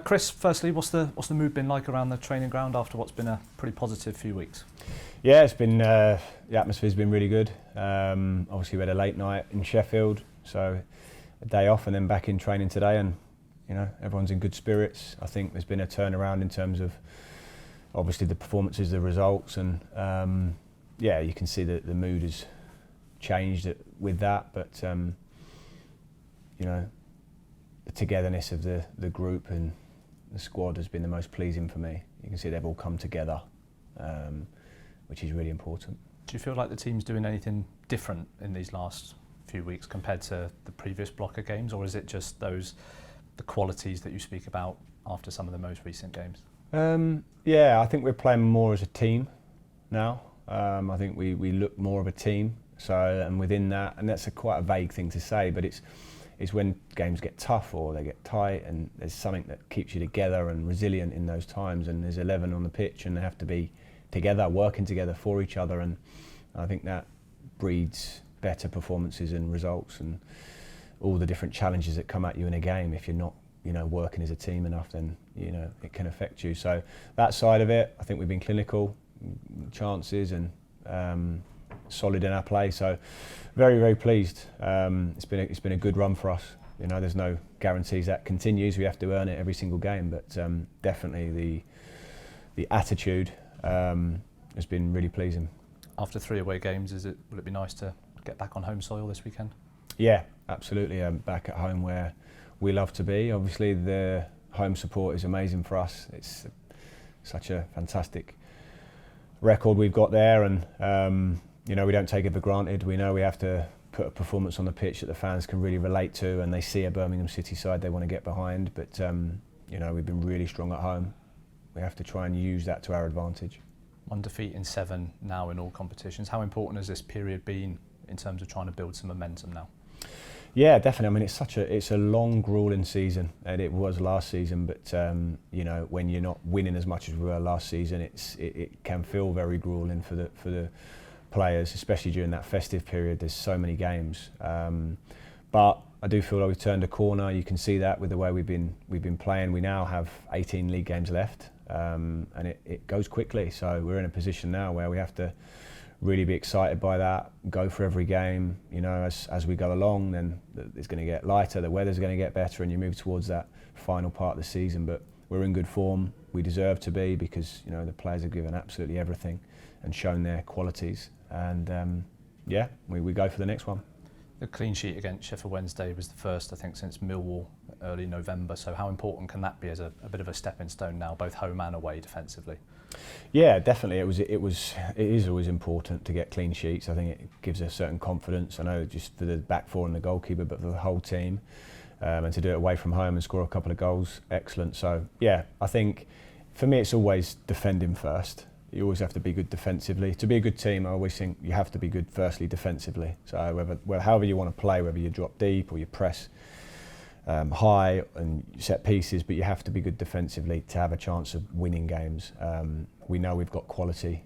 Chris, firstly, what's the mood been like around the training ground after what's been a pretty positive few weeks? Yeah, it's been the atmosphere's been really good. Obviously, we had a late night in Sheffield, so a day off and then back in training today, and everyone's in good spirits. I think there's been a turnaround in terms of obviously the performances, the results, and you can see that the mood has changed with that. But the togetherness of the group and the squad has been the most pleasing for me. You can see they've all come together, which is really important. Do you feel like the team's doing anything different in these last few weeks compared to the previous block of games, or is it just the qualities that you speak about after some of the most recent games? I think we're playing more as a team now. I think we look more of a team. So, and within that, and that's quite a vague thing to say, but it's when games get tough or they get tight, and there's something that keeps you together and resilient in those times. And there's 11 on the pitch, and they have to be together, working together for each other. And I think that breeds better performances and results, and all the different challenges that come at you in a game. If you're not, working as a team enough, then it can affect you. So that side of it, I think we've been clinical, chances, and solid in our play. So very, very pleased. It's been a good run for us. There's no guarantees that continues. We have to earn it every single game, but definitely the attitude has been really pleasing. After 3 away games, will it be nice to get back on home soil this weekend? Yeah, absolutely. Back at home where we love to be. Obviously, the home support is amazing for us. It's such a fantastic record we've got there, and we don't take it for granted. We know we have to put a performance on the pitch that the fans can really relate to, and they see a Birmingham City side they want to get behind. But we've been really strong at home. We have to try and use that to our advantage. 1 defeat in 7 now in all competitions. How important has this period been in terms of trying to build some momentum now? Yeah, definitely. I mean, it's a long, grueling season, and it was last season. But when you're not winning as much as we were last season, it can feel very grueling for the players, especially during that festive period. There's so many games, but I do feel like we've turned a corner. You can see that with the way we've been playing. We now have 18 league games left, and it goes quickly. So we're in a position now where we have to really be excited by that, go for every game. As we go along, then it's going to get lighter, the weather's going to get better, and you move towards that final part of the season. But we're in good form. We deserve to be, because the players have given absolutely everything and shown their qualities. And we go for the next one. The clean sheet against Sheffield Wednesday was the first, I think, since Millwall early November. So how important can that be as a bit of a stepping stone now, both home and away defensively? Yeah, definitely. It is always important to get clean sheets. I think it gives a certain confidence. I know just for the back four and the goalkeeper, but for the whole team, and to do it away from home and score a couple of goals, excellent. So yeah, I think for me it's always defending first. You always have to be good defensively. To be a good team, I always think you have to be good firstly defensively. So however you want to play, whether you drop deep or you press high and set pieces, but you have to be good defensively to have a chance of winning games. We know we've got quality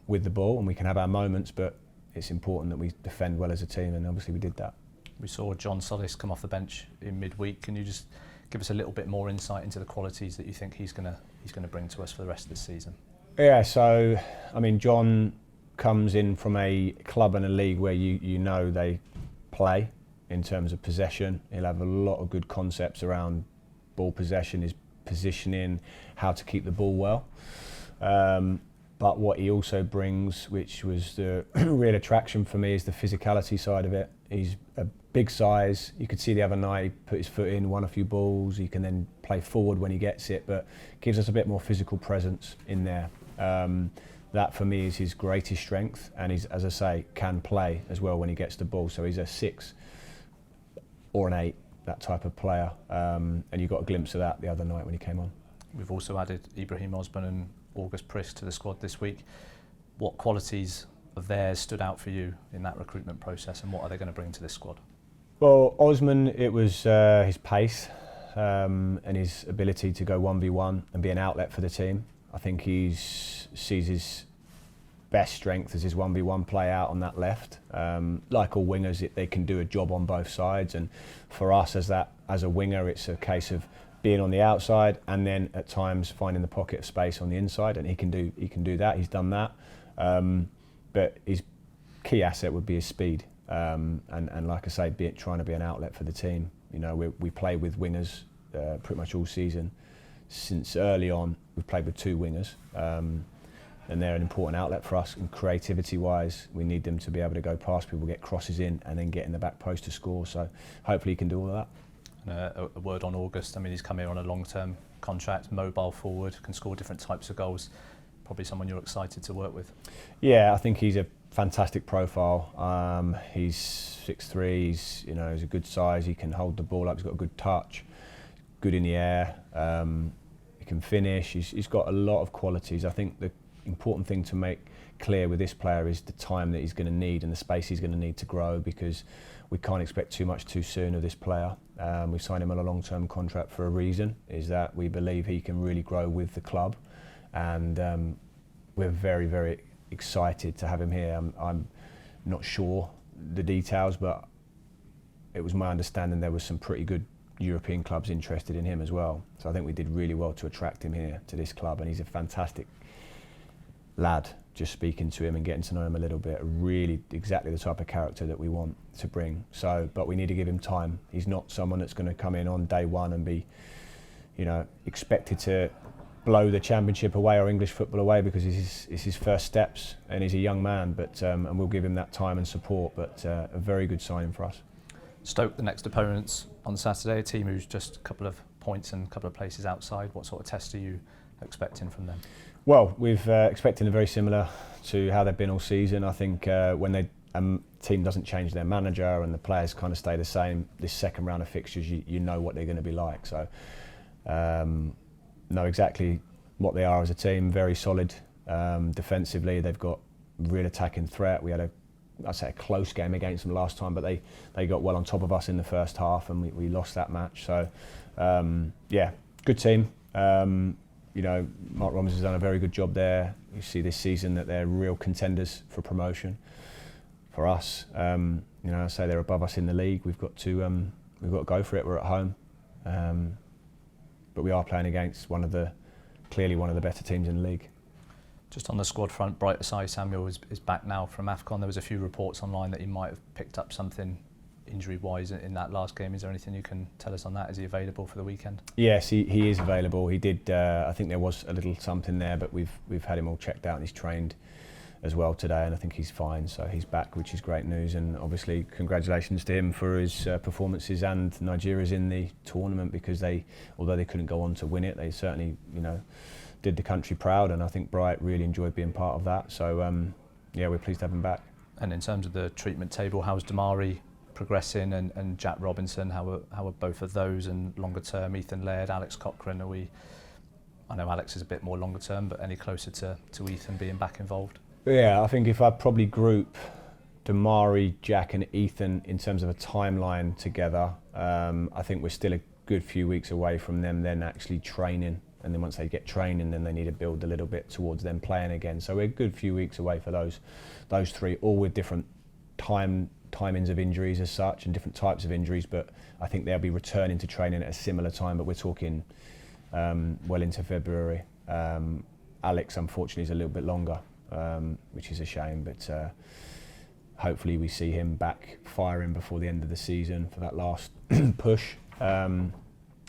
with the ball, and we can have our moments, but it's important that we defend well as a team, and obviously we did that. We saw John Solis come off the bench in midweek. Can you just give us a little bit more insight into the qualities that you think he's going to bring to us for the rest of the season? Yeah, so I mean, John comes in from a club and a league where you know they play in terms of possession. He'll have a lot of good concepts around ball possession, his positioning, how to keep the ball well. But what he also brings, which was the real attraction for me, is the physicality side of it. He's a big size. You could see the other night he put his foot in, won a few balls. He can then play forward when he gets it, but gives us a bit more physical presence in there. That for me is his greatest strength, and he's, as I say, can play as well when he gets the ball. So he's a 6 or an 8, that type of player. And you got a glimpse of that the other night when he came on. We've also added Ibrahim Osman and August Prisk to the squad this week. What qualities of theirs stood out for you in that recruitment process, and what are they going to bring to this squad? Well, Osman, it was his pace and his ability to go 1v1 and be an outlet for the team. I think he sees his best strength as his 1v1 play out on that left. Like all wingers, they can do a job on both sides, and for us as a winger, it's a case of being on the outside, and then at times finding the pocket of space on the inside, and he can do that. He's done that, but his key asset would be his speed, and like I say, trying to be an outlet for the team. You know, we play with wingers pretty much all season. Since early on, we've played with two wingers, and they're an important outlet for us. And creativity-wise, we need them to be able to go past people, get crosses in, and then get in the back post to score. So hopefully he can do all of that. And a word on August. I mean, he's come here on a long-term contract, mobile forward, can score different types of goals. Probably someone you're excited to work with. Yeah, I think he's a fantastic profile. He's 6'3". He's a good size. He can hold the ball up. He's got a good touch, good in the air. He can finish. He's got a lot of qualities. I think the important thing to make clear with this player is the time that he's going to need and the space he's going to need to grow, because we can't expect too much too soon of this player. We've signed him on a long-term contract for a reason, is that we believe he can really grow with the club, and we're very, very excited to have him here. I'm not sure the details, but it was my understanding there was some pretty good European clubs interested in him as well. So I think we did really well to attract him here to this club, and he's a fantastic lad. Just speaking to him and getting to know him a little bit, really exactly the type of character that we want to bring. So, but we need to give him time. He's not someone that's going to come in on day one and be, expected to blow the championship away or English football away, because it's his first steps and he's a young man. But and we'll give him that time and support. But a very good signing for us. Stoke, the next opponents on Saturday, a team who's just a couple of points and a couple of places outside. What sort of test are you expecting from them? Well, we've expecting a very similar to how they've been all season. I think when the team doesn't change their manager and the players kind of stay the same, this second round of fixtures, you know what they're going to be like. So know exactly what they are as a team. Very solid defensively. They've got real attacking threat. We had I'd say a close game against them last time, but they got well on top of us in the first half, and we lost that match. So yeah, good team. Mark Robinson's done a very good job there. You see this season that they're real contenders for promotion. For us, I say they're above us in the league. We've got to go for it. We're at home, but we are playing against clearly one of the better teams in the league. Just on the squad front, Bright Asai Samuel is back now from AFCON. There was a few reports online that he might have picked up something injury-wise in that last game. Is there anything you can tell us on that? Is he available for the weekend? Yes, he is available. He did. I think there was a little something there, but we've had him all checked out and he's trained as well today, and I think he's fine. So he's back, which is great news. And obviously, congratulations to him for his performances and Nigeria's in the tournament, because although they couldn't go on to win it, they certainly did the country proud. And I think Bright really enjoyed being part of that. So yeah, we're pleased to have him back. And in terms of the treatment table, how's Damari progressing, and Jack Robinson, how are both of those, and longer term Ethan Laird, Alex Cochrane? I know Alex is a bit more longer term, but any closer to Ethan being back involved? Yeah, I think if I probably group Damari, Jack and Ethan in terms of a timeline together, I think we're still a good few weeks away from them then actually training, and then once they get training, then they need to build a little bit towards them playing again. So we're a good few weeks away for those three, all with different timings of injuries as such and different types of injuries, but I think they'll be returning to training at a similar time, but we're talking well into February. Alex unfortunately is a little bit longer, which is a shame, but hopefully we see him back firing before the end of the season for that last push. And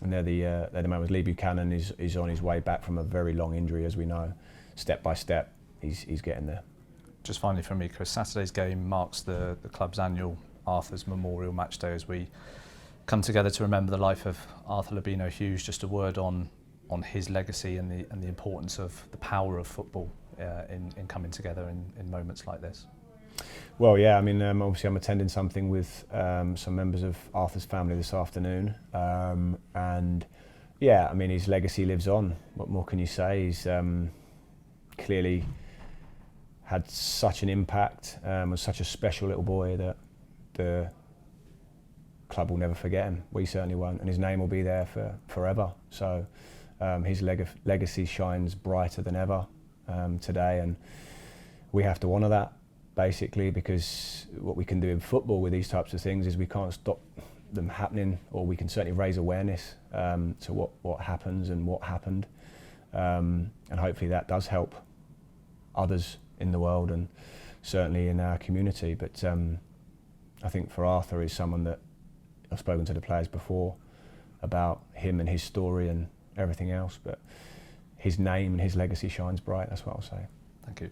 they're the moment. Lee Buchanan is on his way back from a very long injury, as we know. Step by step he's getting there. Just finally from me, Chris, Saturday's game marks the club's annual Arthur's Memorial Match Day, as we come together to remember the life of Arthur Labino Hughes. Just a word on his legacy and the importance of the power of football in coming together in moments like this. Well, yeah, I mean, obviously I'm attending something with some members of Arthur's family this afternoon, and yeah, I mean, his legacy lives on. What more can you say? He's clearly had such an impact, was such a special little boy that the club will never forget him. We certainly won't, and his name will be there for forever. So his legacy shines brighter than ever today, and we have to honour that, basically, because what we can do in football with these types of things is we can't stop them happening, or we can certainly raise awareness to what happens and what happened, and hopefully that does help others in the world and certainly in our community. But I think for Arthur, is someone that I've spoken to the players before about him and his story and everything else, but his name and his legacy shines bright. That's what I'll say. Thank you.